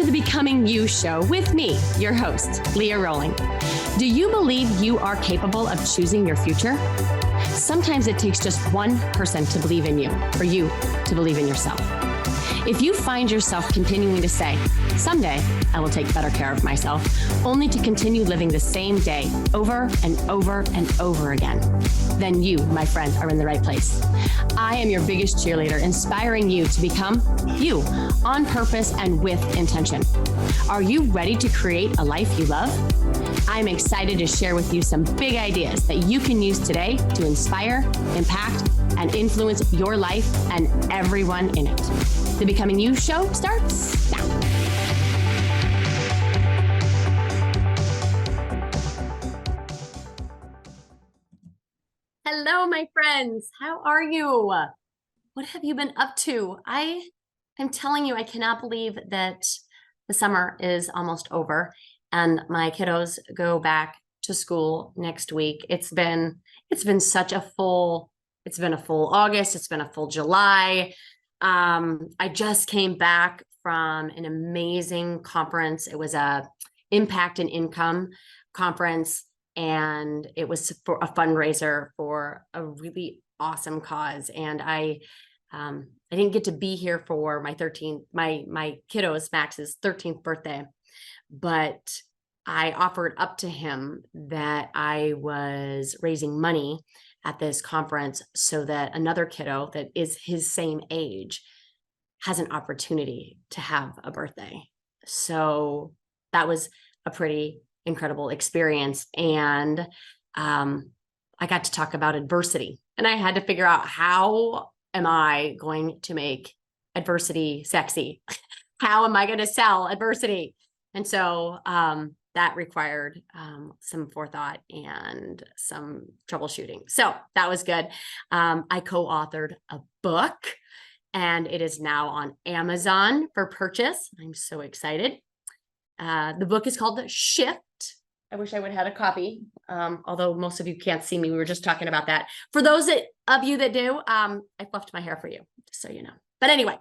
to the Becoming You show with me, your host, Leah Rolling. Do you believe you are capable of choosing your future? Sometimes it takes just one person to believe in you, or you to believe in yourself. If you find yourself continuing to say, someday I will take better care of myself, only to continue living the same day over and over and over again, then you, my friend, are in the right place. I am your biggest cheerleader, inspiring you to become you on purpose and with intention. Are you ready to create a life you love? I'm excited to share with you some big ideas that you can use today to inspire, impact, and influence your life and everyone in it. The Becoming You show starts now. Hello, my friends. How are you? What have you been up to? I am telling you, I cannot believe that the summer is almost over and my kiddos go back to school next week. It's been such a full August. It's been a full July. I just came back from an amazing conference. It was a Impact and Income conference, and it was for a fundraiser for a really awesome cause. And I didn't get to be here for my kiddos, Max's 13th birthday, but I offered up to him that I was raising money at this conference so that another kiddo that is his same age has an opportunity to have a birthday. So that was a pretty incredible experience. And I got to talk about adversity, and I had to figure out, how am I going to make adversity sexy? How am I going to sell adversity? And so that required some forethought and some troubleshooting. So that was good. I co-authored a book, and it is now on Amazon for purchase. I'm so excited. The book is called Shift. I wish I would have had a copy, although most of you can't see me. We were just talking about that. For those of you that do, I fluffed my hair for you, just so you know. But anyway,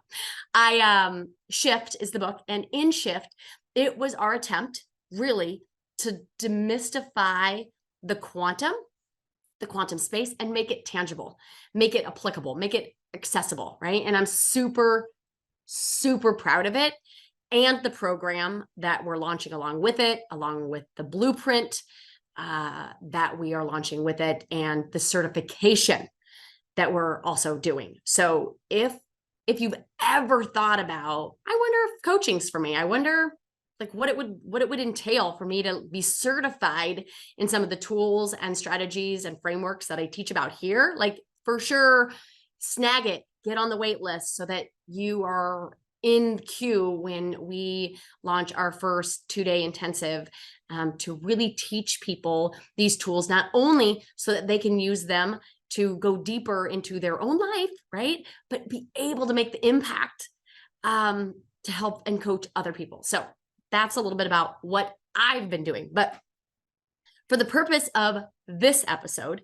Shift is the book. And in Shift, it was our attempt really to demystify the quantum space, and make it tangible, make it applicable, make it accessible, right? And I'm super, super proud of it. And the program that we're launching along with it, along with the blueprint that we are launching with it, and the certification that we're also doing. So if you've ever thought about, I wonder if coaching's for me, I wonder like what it would entail for me to be certified in some of the tools and strategies and frameworks that I teach about here, like for sure, snag it, get on the wait list so that you are in queue when we launch our first 2-day intensive to really teach people these tools, not only so that they can use them to go deeper into their own life, right? But be able to make the impact to help and coach other people. So that's a little bit about what I've been doing. But for the purpose of this episode,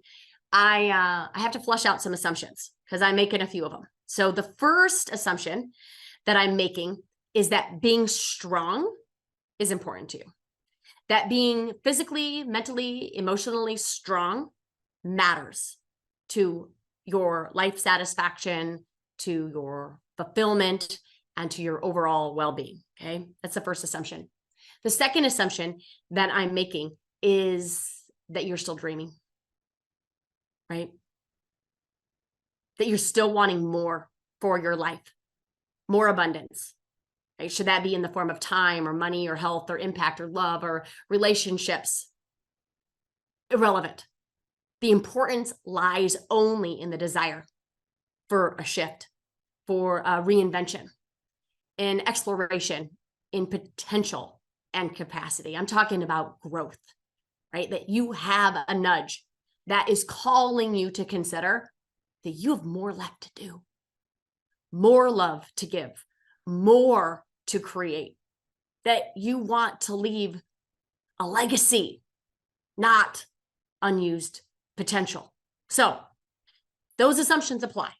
I have to flush out some assumptions because I'm making a few of them. So the first assumption that I'm making is that being strong is important to you. That being physically, mentally, emotionally strong matters to your life satisfaction, to your fulfillment, and to your overall well-being, okay? That's the first assumption. The second assumption that I'm making is that you're still dreaming, right? That you're still wanting more for your life, more abundance, right? Should that be in the form of time or money or health or impact or love or relationships? Irrelevant. The importance lies only in the desire for a shift, for a reinvention, in exploration, in potential and capacity. I'm talking about growth, right? That you have a nudge that is calling you to consider that you have more left to do, more love to give, more to create, that you want to leave a legacy, not unused potential. So those assumptions apply.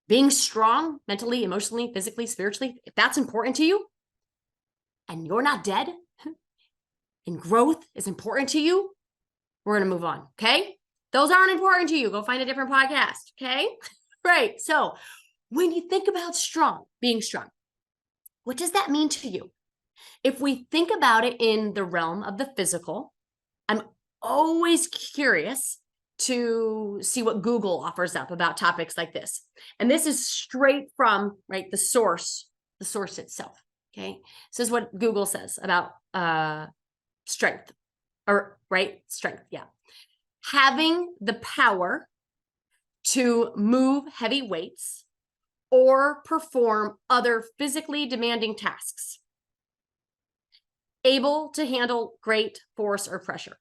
Being strong mentally, emotionally, physically, spiritually, if that's important to you, and you're not dead and growth is important to you, we're going to move on. Okay. Those aren't important to you. Go find a different podcast. Okay. Right. So when you think about being strong, what does that mean to you? If we think about it in the realm of the physical, I'm always curious to see what Google offers up about topics like this. And this is straight from, right, the source itself. Okay. This is what Google says about strength, or right, strength. Yeah. Having the power to move heavy weights or perform other physically demanding tasks. Able to handle great force or pressure.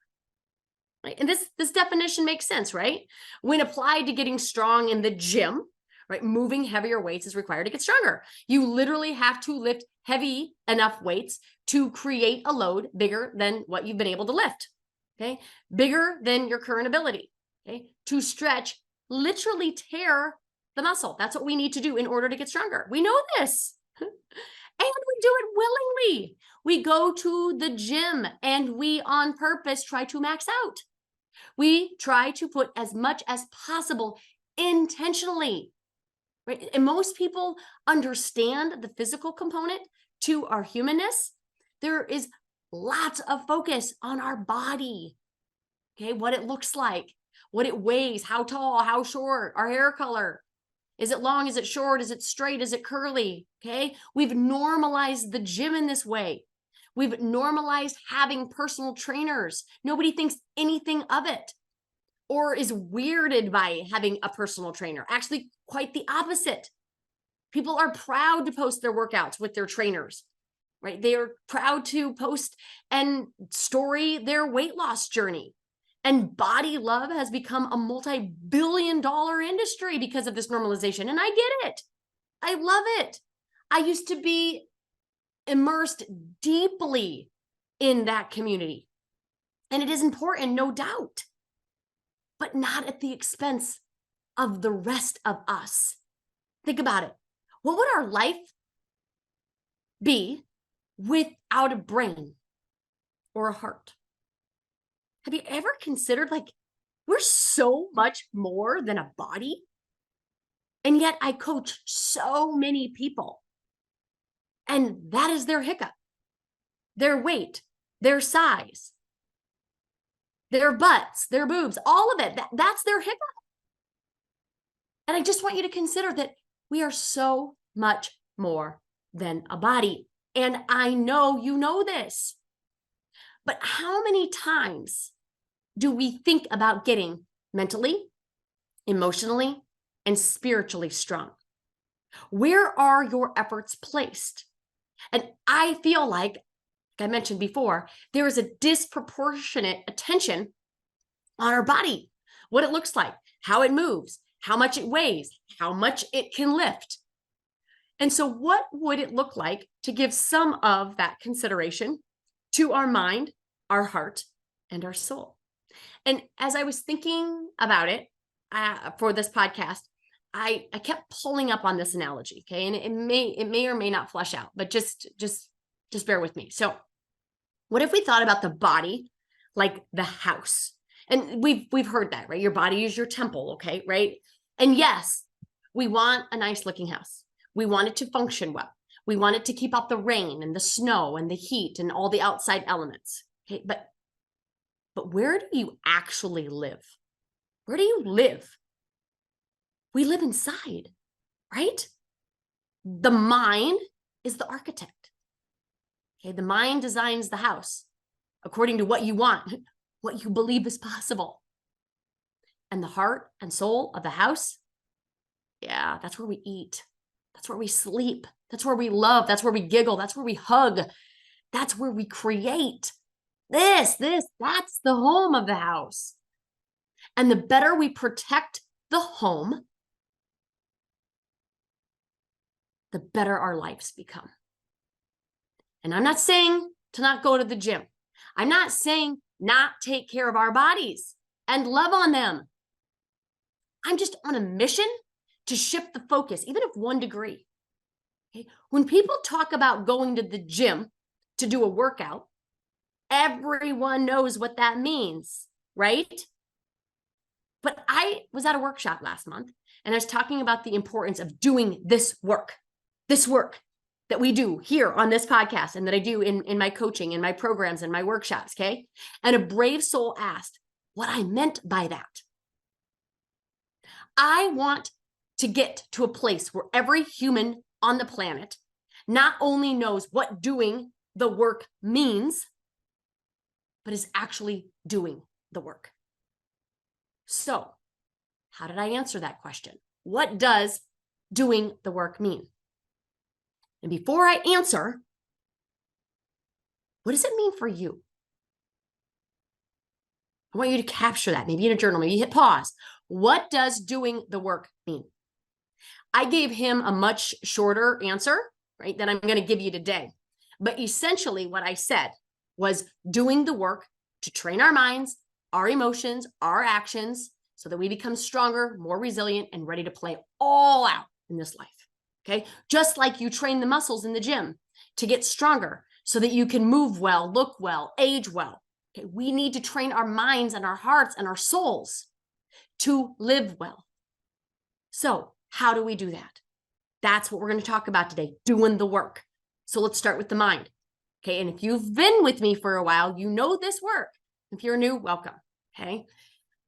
Right? And this definition makes sense, right? When applied to getting strong in the gym, right? Moving heavier weights is required to get stronger. You literally have to lift heavy enough weights to create a load bigger than what you've been able to lift. Okay. Bigger than your current ability. Okay. To stretch, literally tear the muscle. That's what we need to do in order to get stronger. We know this. And we do it willingly. We go to the gym and we on purpose try to max out. We try to put as much as possible intentionally, right? And most people understand the physical component to our humanness. There is lots of focus on our body, okay? What it looks like, what it weighs, how tall, how short, our hair color. Is it long? Is it short? Is it straight? Is it curly? Okay. We've normalized the gym in this way. We've normalized having personal trainers. Nobody thinks anything of it or is weirded by having a personal trainer. Actually, quite the opposite. People are proud to post their workouts with their trainers, right? They are proud to post and story their weight loss journey. And body love has become a multi-billion-dollar industry because of this normalization. And I get it. I love it. I used to be immersed deeply in that community. And it is important, no doubt, but not at the expense of the rest of us. Think about it. What would our life be without a brain or a heart? Have you ever considered, like, we're so much more than a body? And yet I coach so many people. And that is their hiccup, their weight, their size, their butts, their boobs, all of it. That's their hiccup. And I just want you to consider that we are so much more than a body. And I know you know this. But how many times do we think about getting mentally, emotionally, and spiritually strong? Where are your efforts placed? And I feel like I mentioned before, there is a disproportionate attention on our body, what it looks like, how it moves, how much it weighs, how much it can lift. And so what would it look like to give some of that consideration to our mind, our heart, and our soul? And as I was thinking about it for this podcast, I kept pulling up on this analogy, okay? And it may or may not flesh out, but just bear with me. So what if we thought about the body like the house? And we've heard that, right? Your body is your temple, okay, right? And yes, we want a nice looking house. We want it to function well. We want it to keep out the rain and the snow and the heat and all the outside elements, okay? But where do you actually live? Where do you live? We live inside, right? The mind is the architect. Okay, the mind designs the house according to what you want, what you believe is possible. And the heart and soul of the house, yeah, that's where we eat. That's where we sleep. That's where we love. That's where we giggle. That's where we hug. That's where we create. That's the home of the house. And the better we protect the home, the better our lives become. And I'm not saying to not go to the gym. I'm not saying not take care of our bodies and love on them. I'm just on a mission to shift the focus, even if 1 degree. Okay? When people talk about going to the gym, to do a workout, everyone knows what that means, right? But I was at a workshop last month and I was talking about the importance of doing this work that we do here on this podcast and that I do in my coaching, in my programs, and my workshops, okay? And a brave soul asked what I meant by that. I want to get to a place where every human on the planet not only knows what doing the work means, but is actually doing the work. So, how did I answer that question? What does doing the work mean? And before I answer, what does it mean for you? I want you to capture that, maybe in a journal, maybe you hit pause. What does doing the work mean? I gave him a much shorter answer, right, than I'm going to give you today. But essentially what I said was doing the work to train our minds, our emotions, our actions, so that we become stronger, more resilient, and ready to play all out in this life. Okay. Just like you train the muscles in the gym to get stronger so that you can move well, look well, age well. Okay. We need to train our minds and our hearts and our souls to live well. So how do we do that? That's what we're going to talk about today, doing the work. So let's start with the mind. Okay. And if you've been with me for a while, you know this work. If you're new, welcome. Okay.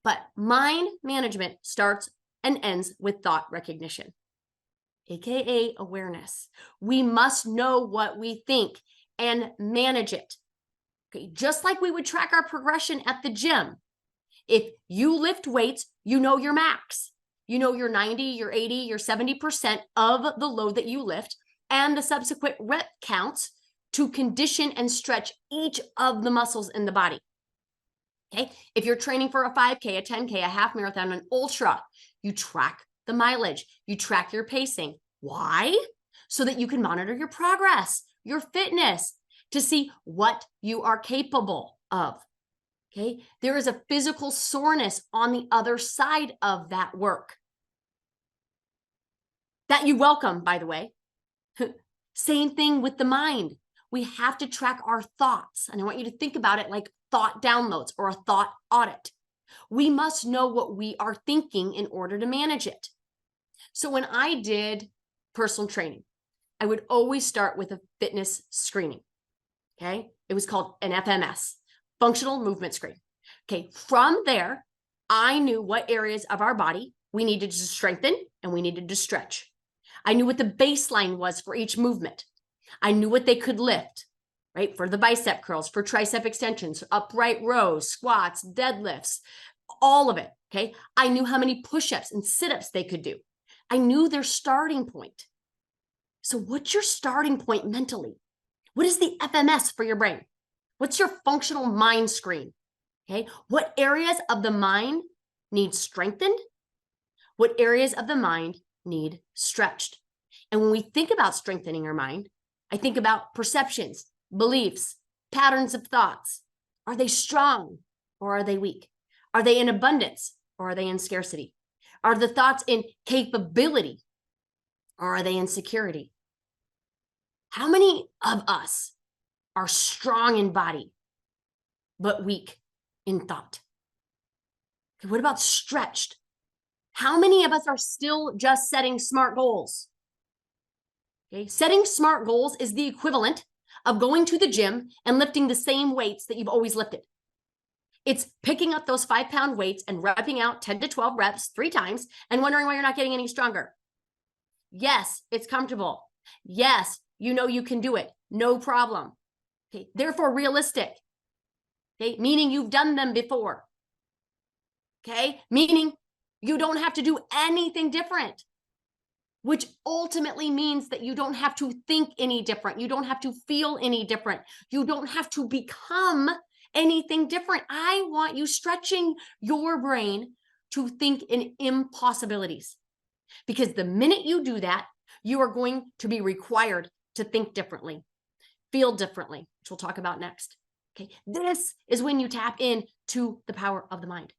But mind management starts and ends with thought recognition, AKA awareness. We must know what we think and manage it. Okay. Just like we would track our progression at the gym. If you lift weights, you know your max. You know your 90, your 80, your 70% of the load that you lift and the subsequent rep counts to condition and stretch each of the muscles in the body. Okay. If you're training for a 5K, a 10K, a half marathon, an ultra, you track the mileage, you track your pacing. Why? So that you can monitor your progress, your fitness, to see what you are capable of. Okay. There is a physical soreness on the other side of that work that you welcome, by the way. Same thing with the mind. We have to track our thoughts. And I want you to think about it like thought downloads or a thought audit. We must know what we are thinking in order to manage it. So when I did personal training, I would always start with a fitness screening. Okay. It was called an FMS, functional movement screen. Okay. From there, I knew what areas of our body we needed to strengthen and we needed to stretch. I knew what the baseline was for each movement. I knew what they could lift, right? For the bicep curls, for tricep extensions, upright rows, squats, deadlifts, all of it. Okay. I knew how many push-ups and sit-ups they could do. I knew their starting point. So what's your starting point mentally? What is the FMS for your brain? What's your functional mind screen? Okay. What areas of the mind need strengthened? What areas of the mind need stretched? And when we think about strengthening our mind, I think about perceptions, beliefs, patterns of thoughts. Are they strong or are they weak? Are they in abundance or are they in scarcity? Are the thoughts in capability or are they in security? How many of us are strong in body, but weak in thought? Okay, what about stretched? How many of us are still just setting SMART goals? Okay, setting SMART goals is the equivalent of going to the gym and lifting the same weights that you've always lifted. It's picking up those 5-pound weights and repping out 10 to 12 reps 3 times and wondering why you're not getting any stronger. Yes, it's comfortable. Yes, you know you can do it. No problem. Okay, therefore realistic. Okay, meaning you've done them before. Okay, meaning you don't have to do anything different, which ultimately means that you don't have to think any different. You don't have to feel any different. You don't have to become anything different. I want you stretching your brain to think in impossibilities, because the minute you do that, you are going to be required to think differently, feel differently, which we'll talk about next. Okay, this is when you tap into the power of the mind.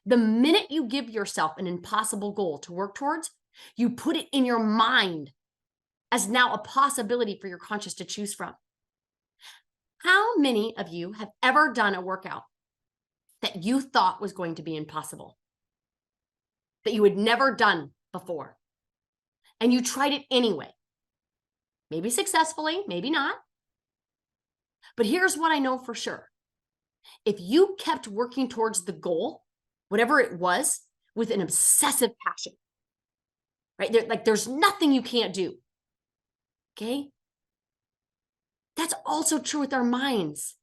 The minute you give yourself an impossible goal to work towards, you put it in your mind as now a possibility for your conscious to choose from. How many of you have ever done a workout that you thought was going to be impossible, that you had never done before, and you tried it anyway? Maybe successfully, maybe not. But here's what I know for sure. If you kept working towards the goal, whatever it was, with an obsessive passion, right? There's nothing you can't do. Okay? That's also true with our minds.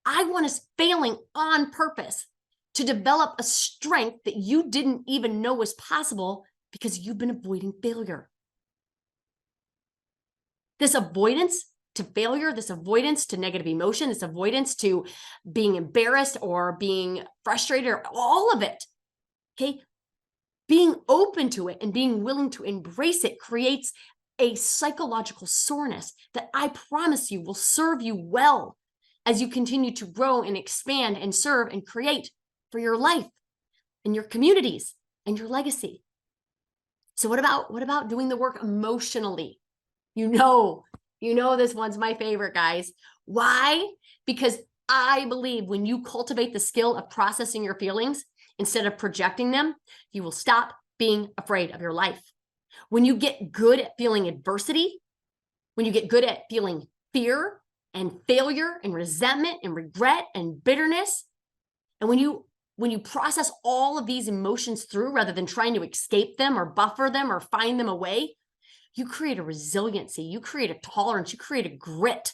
I want us failing on purpose to develop a strength that you didn't even know was possible because you've been avoiding failure. This avoidance to failure, this avoidance to negative emotion, this avoidance to being embarrassed or being frustrated, or all of it, okay? Being open to it and being willing to embrace it creates a psychological soreness that I promise you will serve you well as you continue to grow and expand and serve and create for your life and your communities and your legacy. So what about doing the work emotionally? You know this one's my favorite, guys. Why? Because I believe when you cultivate the skill of processing your feelings instead of projecting them, you will stop being afraid of your life. When you get good at feeling adversity, when you get good at feeling fear and failure and resentment and regret and bitterness, and when you process all of these emotions through rather than trying to escape them or buffer them or find them away, you create a resiliency, you create a tolerance, you create a grit,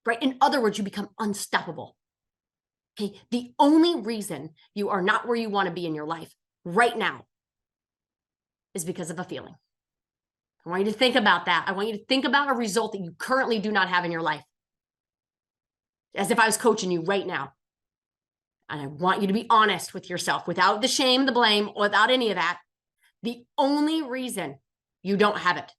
right? In other words, you become unstoppable. Okay, the only reason you are not where you want to be in your life right now is because of a feeling. I want you to think about that. I want you to think about a result that you currently do not have in your life, as if I was coaching you right now. And I want you to be honest with yourself without the shame, the blame, without any of that. The only reason you don't have it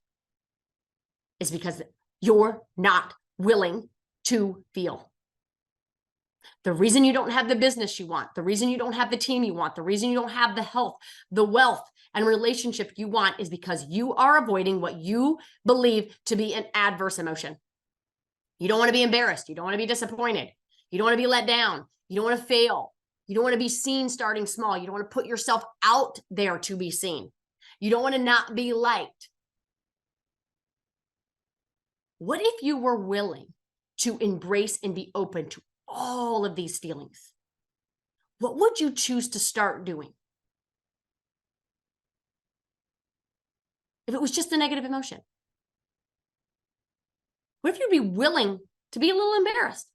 is because you're not willing to feel. The reason you don't have the business you want, the reason you don't have the team you want, the reason you don't have the health, the wealth, and relationship you want is because you are avoiding what you believe to be an adverse emotion. You don't want to be embarrassed. You don't want to be disappointed. You don't want to be let down. You don't want to fail. You don't want to be seen starting small. You don't want to put yourself out there to be seen. You don't want to not be liked. What if you were willing to embrace and be open to all of these feelings? What would you choose to start doing? If it was just a negative emotion? What if you'd be willing to be a little embarrassed?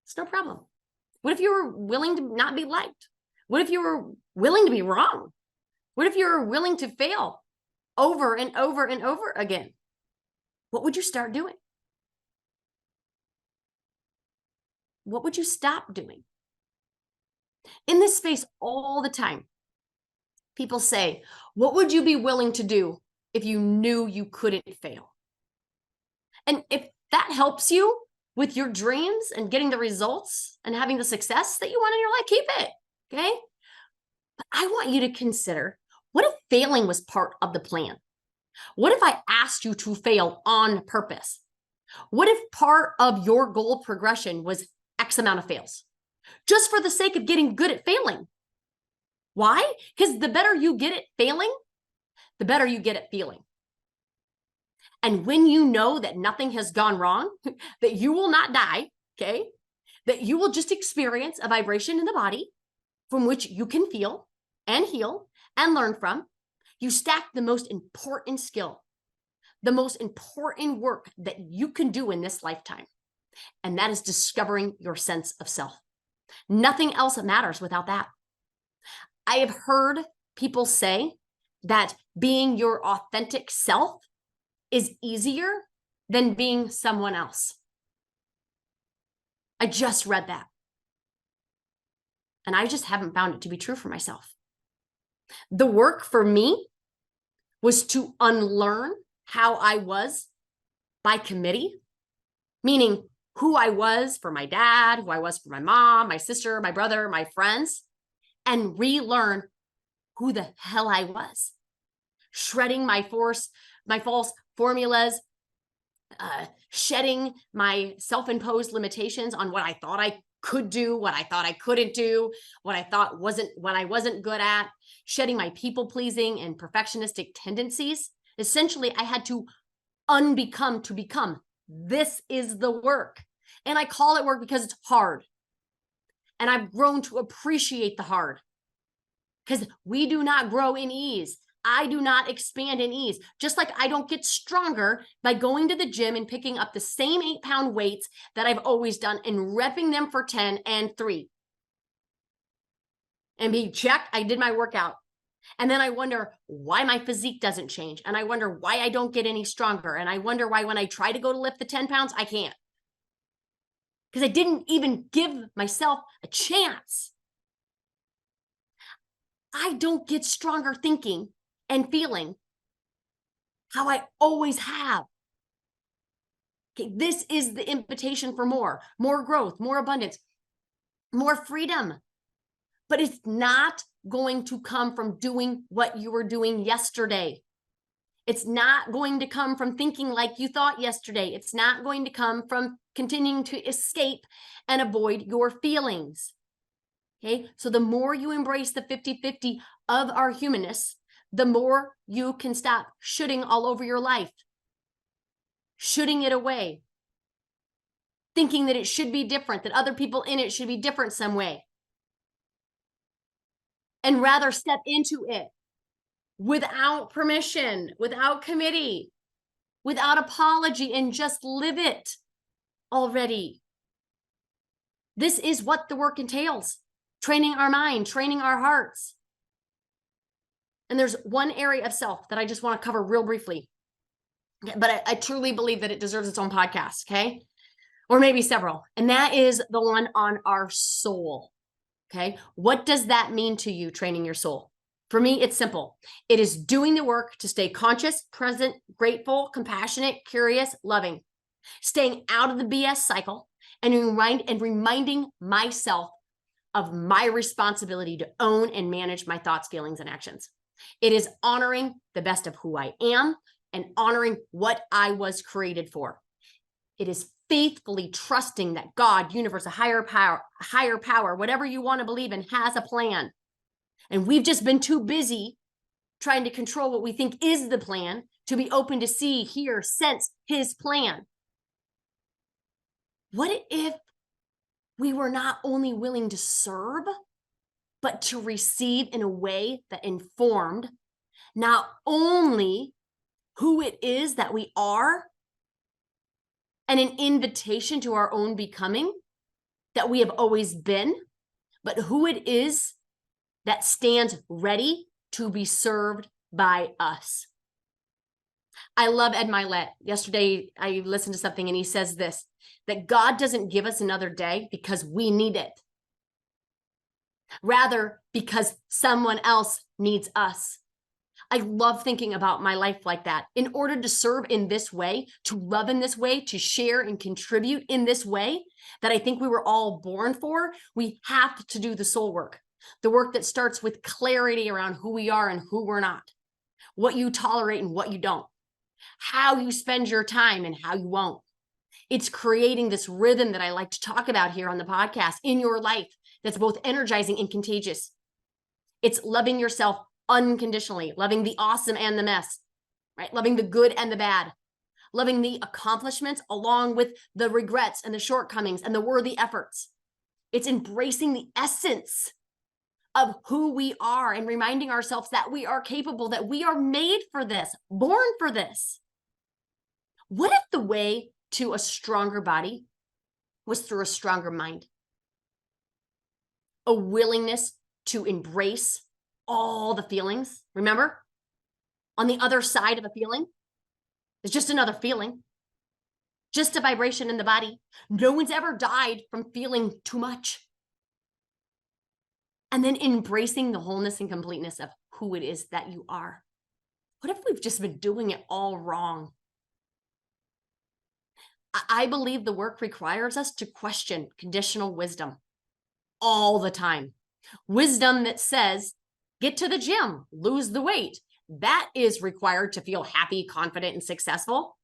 It's no problem. What if you were willing to not be liked? What if you were willing to be wrong? What if you were willing to fail over and over and over again? What would you start doing? What would you stop doing? In this space all the time, people say, what would you be willing to do if you knew you couldn't fail? And if that helps you with your dreams and getting the results and having the success that you want in your life, keep it, okay? But I want you to consider, what if failing was part of the plan? What if I asked you to fail on purpose? What if part of your goal progression was X amount of fails, just for the sake of getting good at failing? Why? Because the better you get at failing, the better you get at feeling. And when you know that nothing has gone wrong, that you will not die, okay, that you will just experience a vibration in the body from which you can feel and heal and learn from, you stack the most important skill, the most important work that you can do in this lifetime. And that is discovering your sense of self. Nothing else matters without that. I have heard people say that being your authentic self is easier than being someone else. I just read that. And I just haven't found it to be true for myself. The work for me was to unlearn how I was by committee, meaning who I was for my dad, who I was for my mom, my sister, my brother, my friends, and relearn who the hell I was. Shredding my false formulas, shedding my self-imposed limitations on what I thought I could do, what I thought I couldn't do, what I wasn't good at, shedding my people-pleasing and perfectionistic tendencies. Essentially, I had to unbecome to become. This is the work. And I call it work because it's hard. And I've grown to appreciate the hard, because we do not grow in ease. I do not expand in ease. Just like I don't get stronger by going to the gym and picking up the same 8-pound weights that I've always done and repping them for 10 and 3. And be checked, I did my workout. And then I wonder why my physique doesn't change. And I wonder why I don't get any stronger. And I wonder why when I try to go to lift the 10 pounds, I can't. Because I didn't even give myself a chance. I don't get stronger thinking and feeling how I always have. Okay, this is the invitation for more growth, more abundance, more freedom. But it's not going to come from doing what you were doing yesterday. It's not going to come from thinking like you thought yesterday. It's not going to come from continuing to escape and avoid your feelings. Okay, so the more you embrace the 50-50 of our humanness, the more you can stop shooting all over your life, shooting it away, thinking that it should be different, that other people in it should be different some way, and rather step into it without permission, without committee, without apology, and just live it already. This is what the work entails: training our mind, training our hearts. And there's one area of self that I just want to cover real briefly, but I truly believe that it deserves its own podcast, okay? Or maybe several. And that is the one on our soul, okay? What does that mean to you, training your soul? For me, it's simple. It is doing the work to stay conscious, present, grateful, compassionate, curious, loving, staying out of the BS cycle, and reminding myself of my responsibility to own and manage my thoughts, feelings, and actions. It is honoring the best of who I am and honoring what I was created for. It is faithfully trusting that God, universe, a higher power, whatever you want to believe in, has a plan. And we've just been too busy trying to control what we think is the plan to be open to see, hear, sense his plan. What if we were not only willing to serve, but to receive in a way that informed not only who it is that we are, and an invitation to our own becoming that we have always been, but who it is that stands ready to be served by us. I love Ed Milet. Yesterday, I listened to something and he says this, that God doesn't give us another day because we need it. Rather, because someone else needs us. I love thinking about my life like that. In order to serve in this way, to love in this way, to share and contribute in this way that I think we were all born for, we have to do the soul work. The work that starts with clarity around who we are and who we're not, what you tolerate and what you don't, how you spend your time and how you won't. It's creating this rhythm that I like to talk about here on the podcast in your life that's both energizing and contagious. It's loving yourself unconditionally, loving the awesome and the mess, right? Loving the good and the bad, loving the accomplishments along with the regrets and the shortcomings and the worthy efforts. It's embracing the essence of who we are and reminding ourselves that we are capable, that we are made for this, born for this. What if the way to a stronger body was through a stronger mind? A willingness to embrace all the feelings. Remember, on the other side of a feeling is just another feeling, just a vibration in the body. No one's ever died from feeling too much. And then embracing the wholeness and completeness of who it is that you are. What if we've just been doing it all wrong? I believe the work requires us to question conditional wisdom all the time. Wisdom that says, get to the gym, lose the weight. That is required to feel happy, confident, and successful.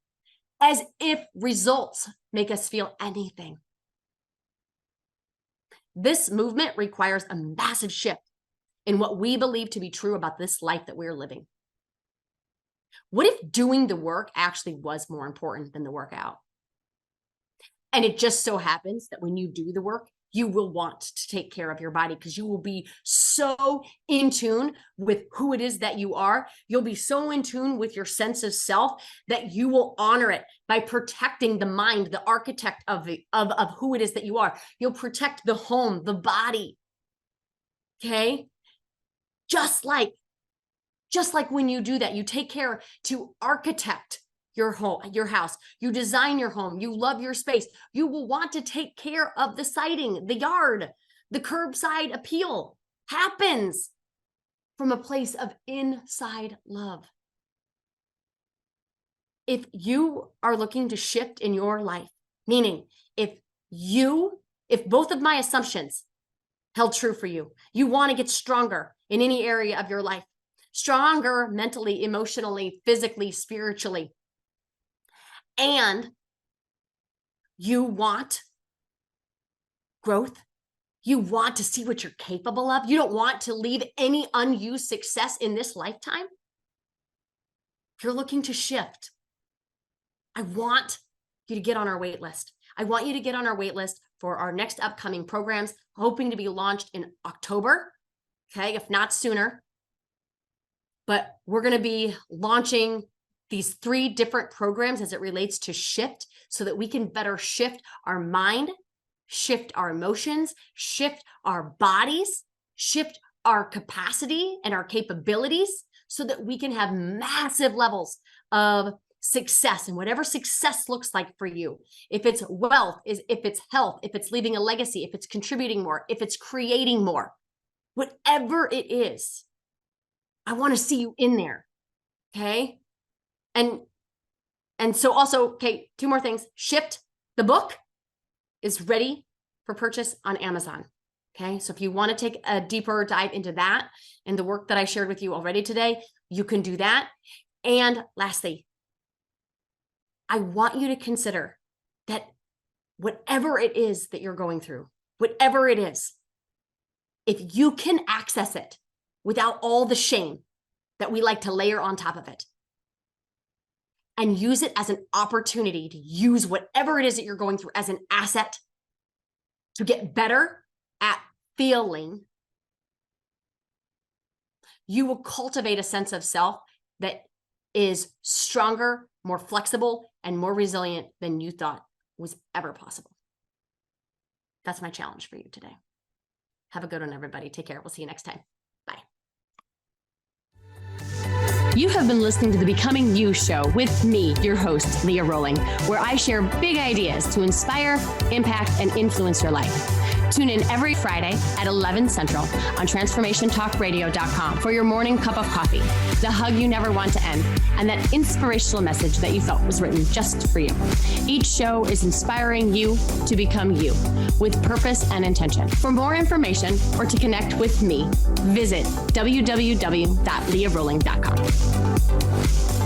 as if results make us feel anything. This movement requires a massive shift in what we believe to be true about this life that we're living. What if doing the work actually was more important than the workout? And it just so happens that when you do the work, you will want to take care of your body because you will be so in tune with who it is that you are. You'll be so in tune with your sense of self that you will honor it by protecting the mind, the architect of who it is that you are. You'll protect the home, the body. Okay? Just like when you do that, you take care to architect your home, your house, you design your home, you love your space, you will want to take care of the siding, the yard. The curbside appeal happens from a place of inside love. If you are looking to shift in your life, meaning if both of my assumptions held true for you, you want to get stronger in any area of your life, stronger mentally, emotionally, physically, spiritually, and you want growth, you want to see what you're capable of, you don't want to leave any unused success in this lifetime, if you're looking to shift, I want you to get on our wait list. I want you to get on our wait list for our next upcoming programs, hoping to be launched in October, okay, if not sooner. But we're going to be launching these 3 different programs as it relates to shift so that we can better shift our mind, shift our emotions, shift our bodies, shift our capacity and our capabilities so that we can have massive levels of success and whatever success looks like for you. If it's wealth, if it's health, if it's leaving a legacy, if it's contributing more, if it's creating more, whatever it is, I want to see you in there. Okay. And so also, okay, 2 more things. Shift, the book is ready for purchase on Amazon. Okay. So if you want to take a deeper dive into that and the work that I shared with you already today, you can do that. And lastly, I want you to consider that whatever it is that you're going through, whatever it is, if you can access it without all the shame that we like to layer on top of it, and use it as an opportunity to use whatever it is that you're going through as an asset to get better at feeling, you will cultivate a sense of self that is stronger, more flexible, and more resilient than you thought was ever possible. That's my challenge for you today. Have a good one, everybody. Take care. We'll see you next time. Bye. You have been listening to the Becoming You show with me, your host, Leah Rolling, where I share big ideas to inspire, impact, and influence your life. Tune in every Friday at 11 Central on transformationtalkradio.com for your morning cup of coffee, the hug you never want to end, and that inspirational message that you felt was written just for you. Each show is inspiring you to become you with purpose and intention. For more information or to connect with me, visit www.leahrolling.com.